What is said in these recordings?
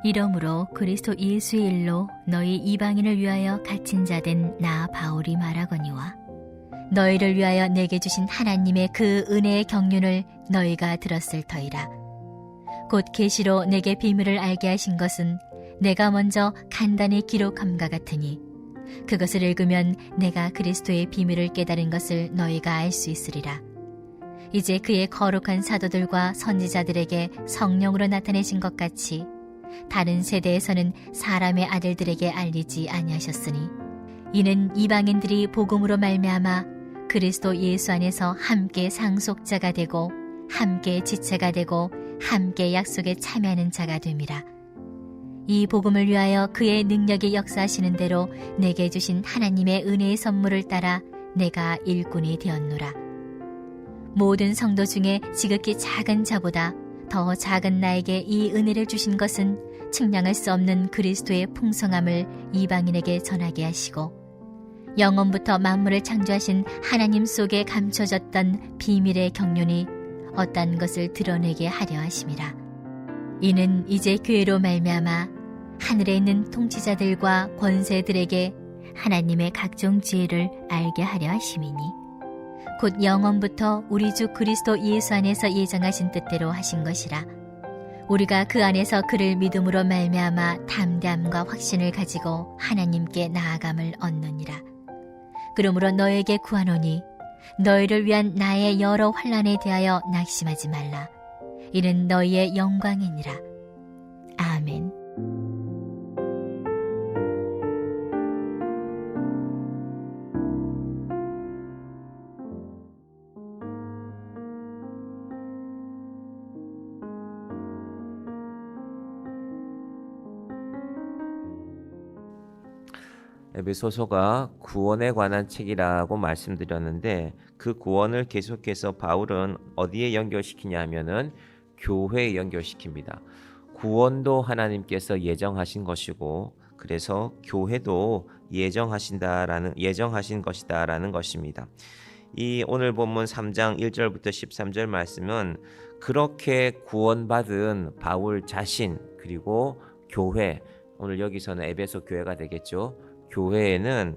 이러므로 그리스도 예수의 일로 너희 이방인을 위하여 갇힌 자 된 나 바울이 말하거니와 너희를 위하여 내게 주신 하나님의 그 은혜의 경륜을 너희가 들었을 터이라. 곧 계시로 내게 비밀을 알게 하신 것은 내가 먼저 간단히 기록함과 같으니 그것을 읽으면 내가 그리스도의 비밀을 깨달은 것을 너희가 알 수 있으리라. 이제 그의 거룩한 사도들과 선지자들에게 성령으로 나타내신 것 같이 다른 세대에서는 사람의 아들들에게 알리지 아니하셨으니 이는 이방인들이 복음으로 말미암아 그리스도 예수 안에서 함께 상속자가 되고 함께 지체가 되고 함께 약속에 참여하는 자가 됨이라. 이 복음을 위하여 그의 능력이 역사하시는 대로 내게 주신 하나님의 은혜의 선물을 따라 내가 일꾼이 되었노라. 모든 성도 중에 지극히 작은 자보다 더 작은 나에게 이 은혜를 주신 것은 측량할 수 없는 그리스도의 풍성함을 이방인에게 전하게 하시고 영원부터 만물을 창조하신 하나님 속에 감춰졌던 비밀의 경륜이 어떤 것을 드러내게 하려 하심이라. 이는 이제 교회로 말미암아 하늘에 있는 통치자들과 권세들에게 하나님의 각종 지혜를 알게 하려 하심이니 곧 영원부터 우리 주 그리스도 예수 안에서 예정하신 뜻대로 하신 것이라. 우리가 그 안에서 그를 믿음으로 말미암아 담대함과 확신을 가지고 하나님께 나아감을 얻느니라. 그러므로 너에게 구하노니 너희를 위한 나의 여러 환난에 대하여 낙심하지 말라. 이는 너희의 영광이니라. 아멘. 에베소서가 구원에 관한 책이라고 말씀드렸는데 그 구원을 계속해서 바울은 어디에 연결시키냐 하면은 교회에 연결시킵니다. 구원도 하나님께서 예정하신 것이고 그래서 교회도 예정하신 것이다라는 것입니다. 이 오늘 본문 3장 1절부터 13절 말씀은 그렇게 구원받은 바울 자신 그리고 교회, 오늘 여기서는 에베소 교회가 되겠죠. 교회에는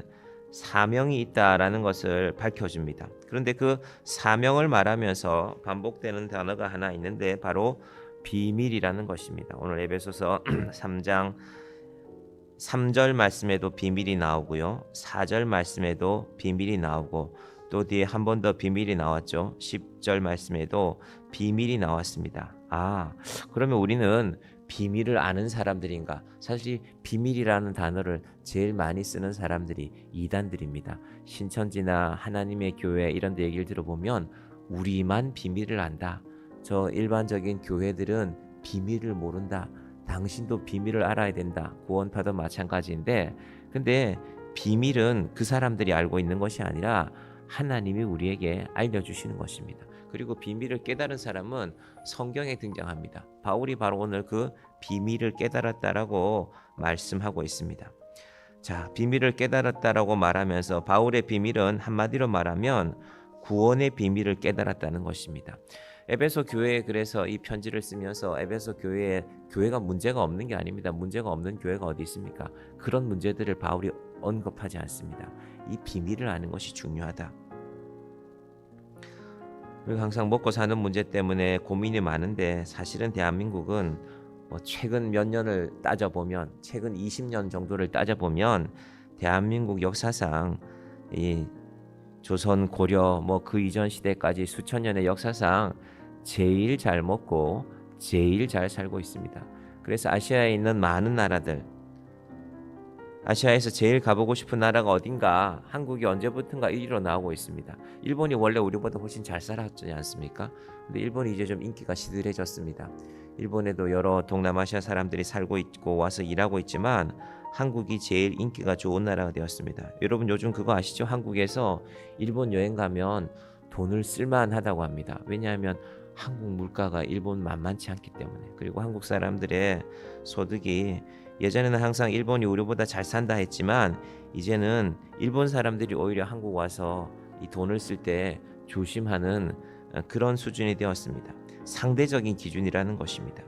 사명이 있다라는 것을 밝혀줍니다. 그런데 그 사명을 말하면서 반복되는 단어가 하나 있는데 바로 비밀이라는 것입니다. 오늘 에베소서 3장 3절 말씀에도 비밀이 나오고요. 4절 말씀에도 비밀이 나오고 또 뒤에 한 번 더 비밀이 나왔죠. 10절 말씀에도 비밀이 나왔습니다. 그러면 우리는 비밀을 아는 사람들인가? 사실 비밀이라는 단어를 제일 많이 쓰는 사람들이 이단들입니다. 신천지나 하나님의 교회 이런 데 얘기를 들어보면 우리만 비밀을 안다. 저 일반적인 교회들은 비밀을 모른다. 당신도 비밀을 알아야 된다. 구원파도 마찬가지인데 근데 비밀은 그 사람들이 알고 있는 것이 아니라 하나님이 우리에게 알려주시는 것입니다. 그리고 비밀을 깨달은 사람은 성경에 등장합니다. 바울이 바로 오늘 그 비밀을 깨달았다라고 말씀하고 있습니다. 자, 비밀을 깨달았다라고 말하면서 바울의 비밀은 한마디로 말하면 구원의 비밀을 깨달았다는 것입니다. 에베소 교회에 그래서 이 편지를 쓰면서 에베소 교회가 문제가 없는 게 아닙니다. 문제가 없는 교회가 어디 있습니까? 그런 문제들을 바울이 언급하지 않습니다. 이 비밀을 아는 것이 중요하다. 우리가 항상 먹고 사는 문제 때문에 고민이 많은데 사실은 대한민국은 최근 몇 년을 따져보면 최근 20년 정도를 따져보면 대한민국 역사상 이 조선 고려 그 이전 시대까지 수천 년의 역사상 제일 잘 먹고 제일 잘 살고 있습니다. 그래서 아시아에 있는 많은 나라들 아시아에서 제일 가보고 싶은 나라가 어딘가 한국이 언제부턴가 1위로 나오고 있습니다. 일본이 원래 우리보다 훨씬 잘 살았지 않습니까? 근데 일본이 이제 좀 인기가 시들해졌습니다. 일본에도 여러 동남아시아 사람들이 살고 있고 와서 일하고 있지만 한국이 제일 인기가 좋은 나라가 되었습니다. 여러분 요즘 그거 아시죠? 한국에서 일본 여행 가면 돈을 쓸만하다고 합니다. 왜냐하면 한국 물가가 일본 만만치 않기 때문에 그리고 한국 사람들의 소득이 예전에는 항상 일본이 우리보다 잘 산다 했지만 이제는 일본 사람들이 오히려 한국 와서 이 돈을 쓸 때 조심하는 그런 수준이 되었습니다. 상대적인 기준이라는 것입니다.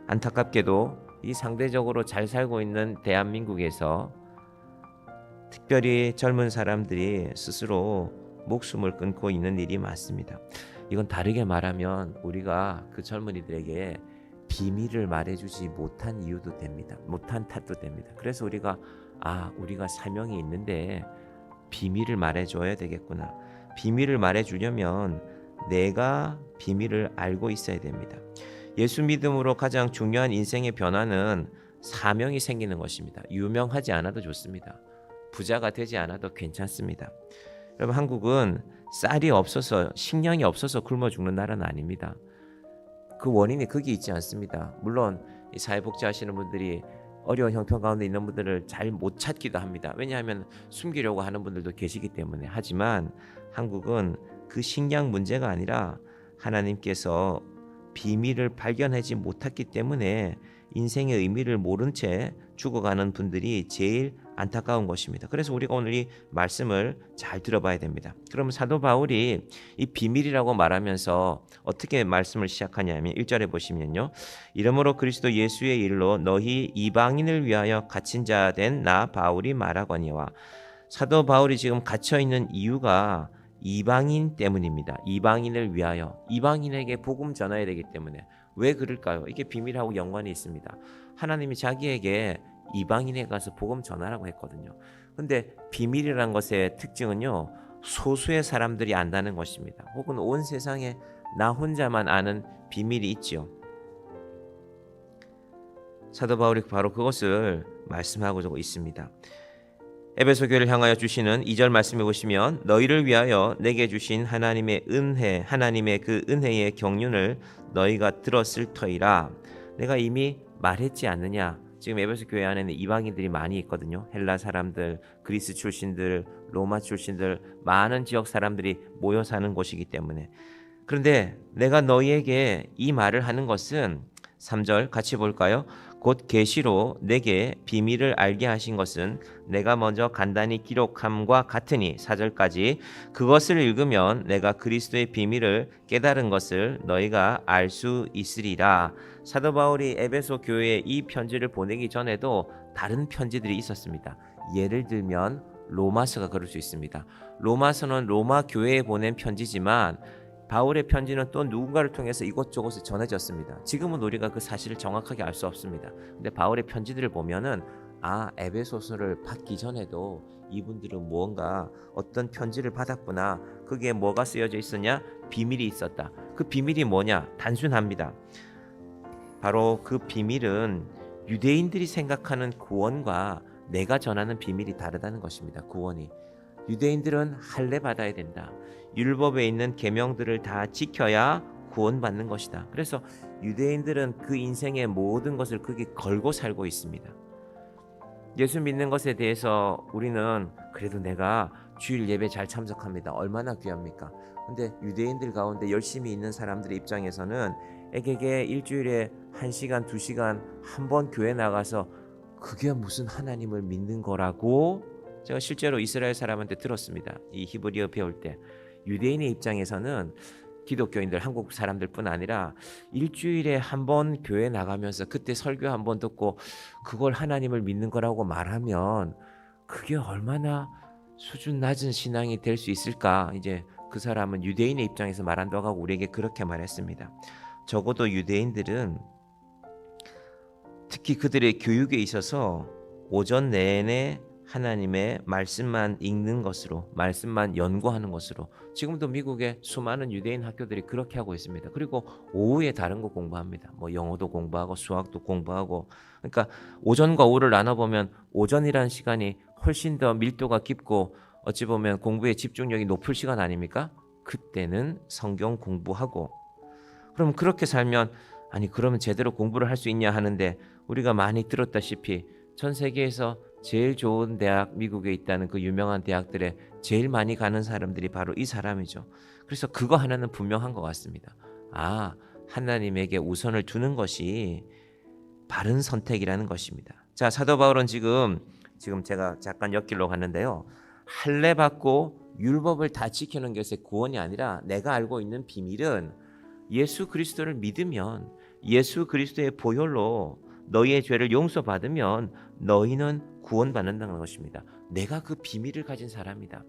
안타깝게도 이 상대적으로 잘 살고 있는 대한민국에서 특별히 젊은 사람들이 스스로 목숨을 끊고 있는 일이 많습니다. 이건 다르게 말하면 우리가 그 젊은이들에게 비밀을 말해주지 못한 이유도 됩니다. 못한 탓도 됩니다. 그래서 우리가 사명이 있는데 비밀을 말해줘야 되겠구나. 비밀을 말해주려면 내가 비밀을 알고 있어야 됩니다. 예수 믿음으로 가장 중요한 인생의 변화는 사명이 생기는 것입니다. 유명하지 않아도 좋습니다. 부자가 되지 않아도 괜찮습니다. 여러분, 한국은 쌀이 없어서 식량이 없어서 굶어 죽는 나라는 아닙니다. 그 원인이 거기 있지 않습니다. 물론 이 사회복지 하시는 분들이 어려운 형편 가운데 있는 분들을 잘 못 찾기도 합니다. 왜냐하면 숨기려고 하는 분들도 계시기 때문에. 하지만 한국은 그 식량 문제가 아니라 하나님께서 비밀을 발견하지 못했기 때문에 인생의 의미를 모른 채 죽어가는 분들이 제일 안타까운 것입니다. 그래서 우리가 오늘 이 말씀을 잘 들어봐야 됩니다. 그럼 사도 바울이 이 비밀이라고 말하면서 어떻게 말씀을 시작하냐면 1절에 보시면요. 이러므로 그리스도 예수의 일로 너희 이방인을 위하여 갇힌 자 된 나 바울이 말하거니와. 사도 바울이 지금 갇혀 있는 이유가 이방인 때문입니다. 이방인을 위하여, 이방인에게 복음 전해야 되기 때문에. 왜 그럴까요? 이게 비밀하고 연관이 있습니다. 하나님이 자기에게 이방인에 가서 복음 전하라고 했거든요. 근데 비밀이라는 것의 특징은요, 소수의 사람들이 안다는 것입니다. 혹은 온 세상에 나 혼자만 아는 비밀이 있지요. 사도 바울이 바로 그것을 말씀하고 있습니다. 에베소 교회를 향하여 주시는 2절 말씀해 보시면 너희를 위하여 내게 주신 하나님의 은혜, 하나님의 그 은혜의 경륜을 너희가 들었을 터이라. 내가 이미 말했지 않느냐. 지금 에베소 교회 안에는 이방인들이 많이 있거든요. 헬라 사람들, 그리스 출신들, 로마 출신들, 많은 지역 사람들이 모여 사는 곳이기 때문에. 그런데 내가 너희에게 이 말을 하는 것은 3절 같이 볼까요? 곧 계시로 내게 비밀을 알게 하신 것은 내가 먼저 간단히 기록함과 같으니 4절까지 그것을 읽으면 내가 그리스도의 비밀을 깨달은 것을 너희가 알 수 있으리라. 사도 바울이 에베소 교회에 이 편지를 보내기 전에도 다른 편지들이 있었습니다. 예를 들면 로마서가 그럴 수 있습니다. 로마서는 로마 교회에 보낸 편지지만 바울의 편지는 또 누군가를 통해서 이곳저곳에 전해졌습니다. 지금은 우리가 그 사실을 정확하게 알 수 없습니다. 근데 바울의 편지들을 보면은 에베소서를 받기 전에도 이분들은 무언가 어떤 편지를 받았구나. 그게 뭐가 쓰여져 있었냐? 비밀이 있었다. 그 비밀이 뭐냐? 단순합니다. 바로 그 비밀은 유대인들이 생각하는 구원과 내가 전하는 비밀이 다르다는 것입니다. 구원이. 유대인들은 할례 받아야 된다. 율법에 있는 계명들을 다 지켜야 구원받는 것이다. 그래서 유대인들은 그 인생의 모든 것을 거기 걸고 살고 있습니다. 예수 믿는 것에 대해서 우리는 그래도 내가 주일 예배 잘 참석합니다. 얼마나 귀합니까? 근데 유대인들 가운데 열심히 있는 사람들의 입장에서는 에게게 일주일에 1시간, 2시간 한 번 교회 나가서 그게 무슨 하나님을 믿는 거라고 제가 실제로 이스라엘 사람한테 들었습니다. 이 히브리어 배울 때 유대인의 입장에서는 기독교인들, 한국 사람들뿐 아니라 일주일에 한 번 교회 나가면서 그때 설교 한 번 듣고 그걸 하나님을 믿는 거라고 말하면 그게 얼마나 수준 낮은 신앙이 될 수 있을까? 이제 그 사람은 유대인의 입장에서 말한다고 하고 우리에게 그렇게 말했습니다. 적어도 유대인들은 특히 그들의 교육에 있어서 오전 내내 하나님의 말씀만 읽는 것으로, 말씀만 연구하는 것으로, 지금도 미국의 수많은 유대인 학교들이 그렇게 하고 있습니다. 그리고 오후에 다른 거 공부합니다. 영어도 공부하고 수학도 공부하고. 그러니까 오전과 오후를 나눠보면 오전이라는 시간이 훨씬 더 밀도가 깊고 어찌 보면 공부에 집중력이 높을 시간 아닙니까? 그때는 성경 공부하고. 그럼 그렇게 살면 그러면 제대로 공부를 할 수 있냐 하는데, 우리가 많이 들었다시피 전 세계에서 제일 좋은 대학, 미국에 있다는 그 유명한 대학들에 제일 많이 가는 사람들이 바로 이 사람이죠. 그래서 그거 하나는 분명한 것 같습니다. 하나님에게 우선을 두는 것이 바른 선택이라는 것입니다. 자, 사도 바울은 지금 제가 잠깐 옆길로 갔는데요. 할례 받고 율법을 다 지키는 것의 구원이 아니라 내가 알고 있는 비밀은 예수 그리스도를 믿으면 예수 그리스도의 보혈로 너희의 죄를 용서받으면 너희는 구원받는다는 것입니다. 내가 그 비밀을 가진 사람이다.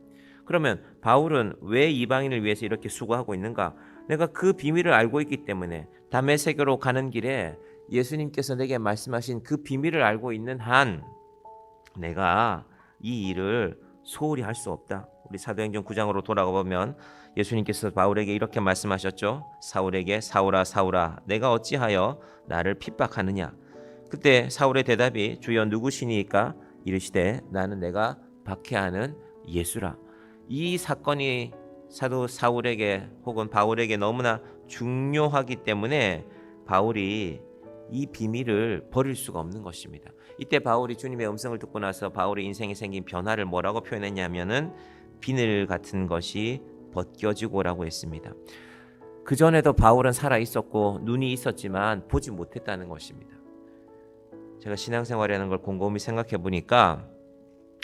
그러면 바울은 왜 이방인을 위해서 이렇게 수고하고 있는가? 내가 그 비밀을 알고 있기 때문에 다메섹으로 가는 길에 예수님께서 내게 말씀하신 그 비밀을 알고 있는 한 내가 이 일을 소홀히 할 수 없다. 우리 사도행전 9장으로 돌아가 보면 예수님께서 바울에게 이렇게 말씀하셨죠. 사울에게 사울아 사울아 내가 어찌하여 나를 핍박하느냐. 그때 사울의 대답이 주여 누구시니까? 이르시되 나는 내가 박해하는 예수라. 이 사건이 사도 사울에게 혹은 바울에게 너무나 중요하기 때문에 바울이 이 비밀을 버릴 수가 없는 것입니다. 이때 바울이 주님의 음성을 듣고 나서 바울의 인생에 생긴 변화를 뭐라고 표현했냐면은 비늘 같은 것이 벗겨지고라고 했습니다. 그 전에도 바울은 살아 있었고 눈이 있었지만 보지 못했다는 것입니다. 제가 신앙생활이라는 걸 곰곰이 생각해 보니까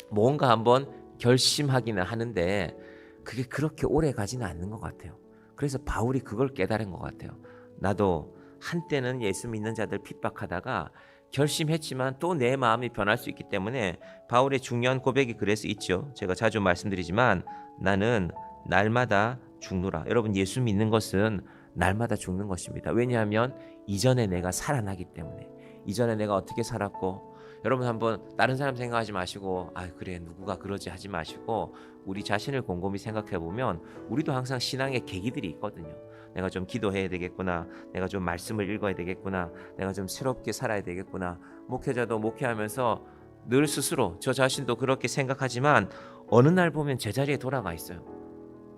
뭔가 한번 결심하기는 하는데 그게 그렇게 오래 가지는 않는 것 같아요. 그래서 바울이 그걸 깨달은 것 같아요. 나도 한때는 예수 믿는 자들 핍박하다가 결심했지만 또 내 마음이 변할 수 있기 때문에 바울의 중요한 고백이 그래서 있죠. 제가 자주 말씀드리지만 나는 날마다 죽노라. 여러분 예수 믿는 것은 날마다 죽는 것입니다. 왜냐하면 이전에 내가 살아나기 때문에. 이전에 내가 어떻게 살았고 여러분 한번 다른 사람 생각하지 마시고 아 그래 누구가 그러지 하지 마시고 우리 자신을 곰곰이 생각해 보면 우리도 항상 신앙의 계기들이 있거든요. 내가 좀 기도해야 되겠구나. 내가 좀 말씀을 읽어야 되겠구나. 내가 좀 새롭게 살아야 되겠구나. 목회자도 목회하면서 늘 스스로 저 자신도 그렇게 생각하지만 어느 날 보면 제자리에 돌아가 있어요.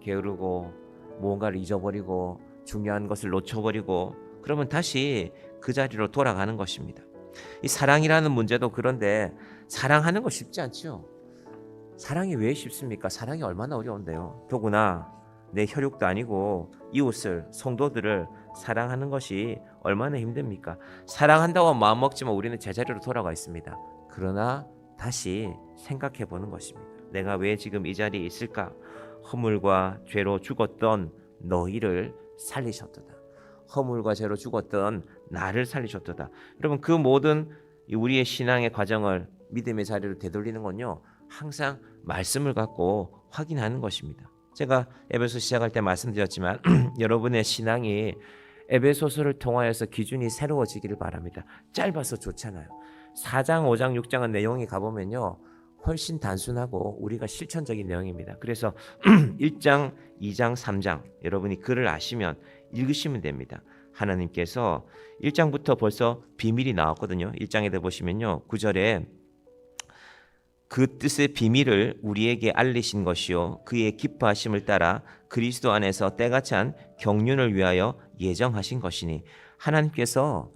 게으르고 무언가를 잊어버리고 중요한 것을 놓쳐버리고 그러면 다시 그 자리로 돌아가는 것입니다. 이 사랑이라는 문제도 그런데 사랑하는 거 쉽지 않죠. 사랑이 왜 쉽습니까? 사랑이 얼마나 어려운데요. 더구나 내 혈육도 아니고 이웃을 성도들을 사랑하는 것이 얼마나 힘듭니까? 사랑한다고 마음먹지만 우리는 제자리로 돌아가 있습니다. 그러나 다시 생각해 보는 것입니다. 내가 왜 지금 이 자리에 있을까? 허물과 죄로 죽었던 너희를 살리셨도다. 허물과 죄로 죽었던 나를 살리셨도다. 여러분 그 모든 우리의 신앙의 과정을 믿음의 자리로 되돌리는 건요. 항상 말씀을 갖고 확인하는 것입니다. 제가 에베소 시작할 때 말씀드렸지만 여러분의 신앙이 에베소서를 통하여서 기준이 새로워지기를 바랍니다. 짧아서 좋잖아요. 4장, 5장, 6장은 내용이 가보면요. 훨씬 단순하고 우리가 실천적인 내용입니다. 그래서 1장, 2장, 3장 여러분이 글을 아시면 읽으시면 됩니다. 하나님께서 1장부터 벌써 비밀이 나왔거든요. 1장에 보시면요. 9절에 그 뜻의 비밀을 우리에게 알리신 것이요 그의 기뻐하심을 따라 그리스도 안에서 때가 찬 경륜을 위하여 예정하신 것이니 하나님께서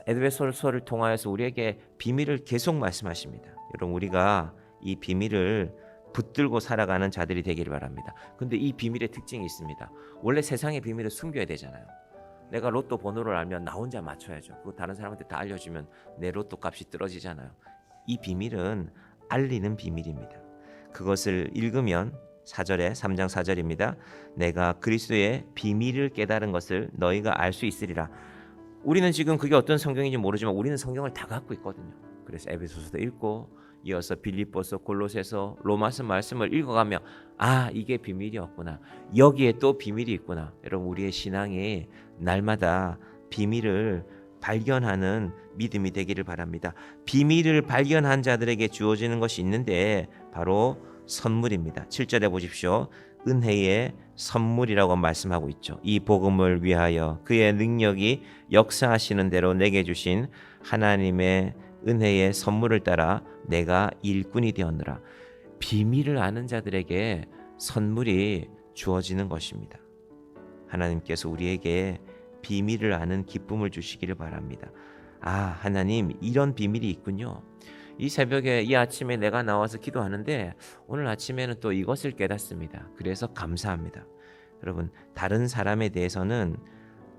에베소서를 통하여서 우리에게 비밀을 계속 말씀하십니다. 여러분 우리가 이 비밀을 붙들고 살아가는 자들이 되기를 바랍니다. 근데 이 비밀의 특징이 있습니다. 원래 세상의 비밀을 숨겨야 되잖아요. 내가 로또 번호를 알면 나 혼자 맞춰야죠. 그거 다른 사람한테 다 알려주면 내 로또 값이 떨어지잖아요. 이 비밀은 알리는 비밀입니다. 그것을 읽으면 4절에 3장 4절입니다. 내가 그리스도의 비밀을 깨달은 것을 너희가 알 수 있으리라. 우리는 지금 그게 어떤 성경인지 모르지만 우리는 성경을 다 갖고 있거든요. 그래서 에베소서도 읽고 이어서 빌립보서, 골로새서, 로마서 말씀을 읽어가며 아 이게 비밀이었구나. 여기에 또 비밀이 있구나. 여러분 우리의 신앙이 날마다 비밀을 발견하는 믿음이 되기를 바랍니다. 비밀을 발견한 자들에게 주어지는 것이 있는데 바로 선물입니다. 7절에 보십시오. 은혜의 선물이라고 말씀하고 있죠. 이 복음을 위하여 그의 능력이 역사하시는 대로 내게 주신 하나님의 은혜의 선물을 따라 내가 일꾼이 되었노라. 비밀을 아는 자들에게 선물이 주어지는 것입니다. 하나님께서 우리에게 비밀을 아는 기쁨을 주시기를 바랍니다. 아 하나님 이런 비밀이 있군요. 이 새벽에 이 아침에 내가 나와서 기도하는데 오늘 아침에는 또 이것을 깨닫습니다. 그래서 감사합니다. 여러분 다른 사람에 대해서는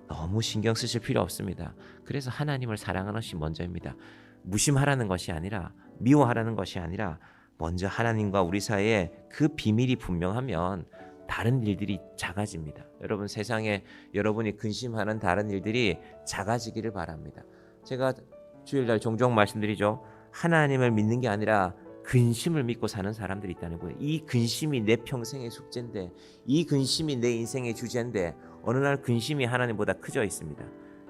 너무 신경 쓰실 필요 없습니다. 그래서 하나님을 사랑하는 것이 먼저입니다. 무심하라는 것이 아니라 미워하라는 것이 아니라 먼저 하나님과 우리 사이에 그 비밀이 분명하면 다른 일들이 작아집니다. 여러분 세상에 여러분이 근심하는 다른 일들이 작아지기를 바랍니다. 제가 주일날 종종 말씀드리죠. 하나님을 믿는 게 아니라 근심을 믿고 사는 사람들이 있다는 거예요. 이 근심이 내 평생의 숙제인데, 이 근심이 내 인생의 주제인데 어느 날 근심이 하나님보다 커져 있습니다.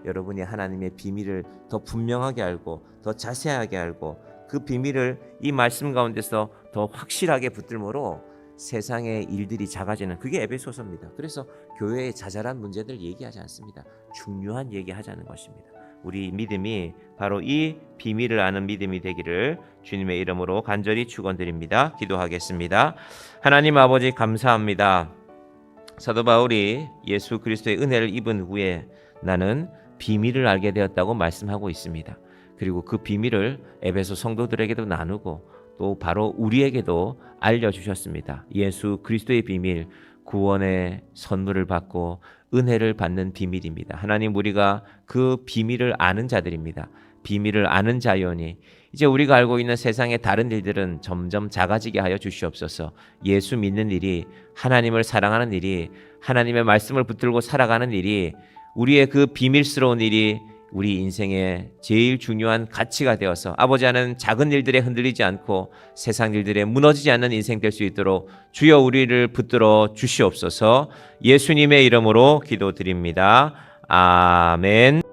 여러분이 하나님의 비밀을 더 분명하게 알고 더 자세하게 알고 그 비밀을 이 말씀 가운데서 더 확실하게 붙들므로 세상의 일들이 작아지는, 그게 에베소서입니다. 그래서 교회의 자잘한 문제들 얘기하지 않습니다. 중요한 얘기하자는 것입니다. 우리 믿음이 바로 이 비밀을 아는 믿음이 되기를 주님의 이름으로 간절히 축원드립니다. 기도하겠습니다. 하나님 아버지 감사합니다. 사도 바울이 예수 그리스도의 은혜를 입은 후에 나는 비밀을 알게 되었다고 말씀하고 있습니다. 그리고 그 비밀을 에베소 성도들에게도 나누고 또 바로 우리에게도 알려주셨습니다. 예수 그리스도의 비밀, 구원의 선물을 받고 은혜를 받는 비밀입니다. 하나님, 우리가 그 비밀을 아는 자들입니다. 비밀을 아는 자연이 이제 우리가 알고 있는 세상의 다른 일들은 점점 작아지게 하여 주시옵소서. 예수 믿는 일이, 하나님을 사랑하는 일이, 하나님의 말씀을 붙들고 살아가는 일이, 우리의 그 비밀스러운 일이 우리 인생의 제일 중요한 가치가 되어서 아버지 하는 작은 일들에 흔들리지 않고 세상 일들에 무너지지 않는 인생 될 수 있도록 주여 우리를 붙들어 주시옵소서. 예수님의 이름으로 기도드립니다. 아멘.